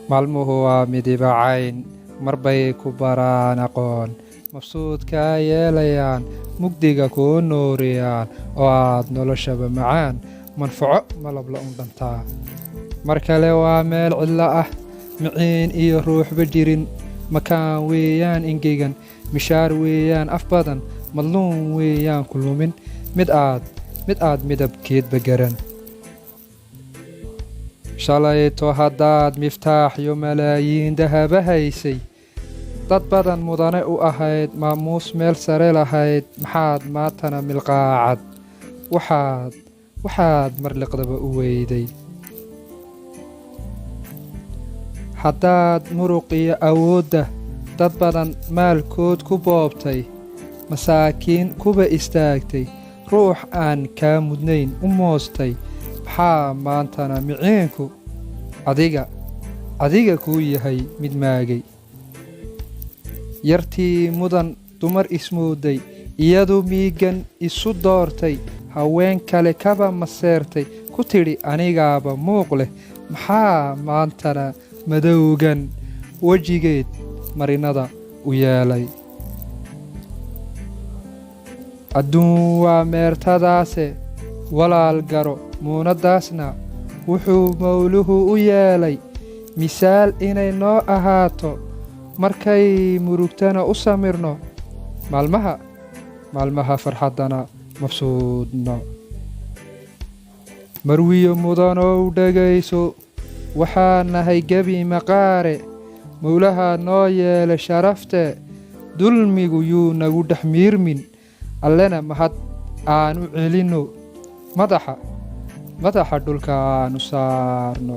maalmuhu waa midiba cayn marbay ku baraan aqoon mabsuudkaa yeelayaan mugdiga kuu nuuriyaan oo aad noloshaba macaan manfaco malabla un dhantaa mar kale waa meel cidlo ah miciin iyo ruuxba jirin makaan weeyaan ingegan mishaar weeyaan af badan madluun weeyaan ku lumin mid aad midabkeedba garan shalayto haddaad miftaax iyo malaayiin dahaba haysay dad badan mudane u ahayd maamuus meel sare lahayd maxaad maantana milqaacad waxaad marliqdaba u weyday haddaad muruq iyo awoodda dad badan maalkood ku boobtay masaakiin kuba istaagtay ruux aan kaa mudnayn u moostay maxaa maantana miciinku adiga kuu yahay mid maagay yartii mudan dumar ismooday iyadu miigan isu doortay haween kale kaba maseertay ku tidhi anigaaba muuq leh maxaa maantana madowgan wejigeed marinada u yeelay adduun waa meertadaase walaal garo muunadaasna wuxuu mawluhu u yeelay misaal inay noo ahaato markay murugtana u samirno maalmaha farxaddana mabsuudno marwiyo mudanow dhegayso waxaan nahay gebi maqaare mawlaha noo yeelay sharafte dulmigu yuu nagu dhex miirmin allena mahad aanu celinno madaxa dhulka aanu saarno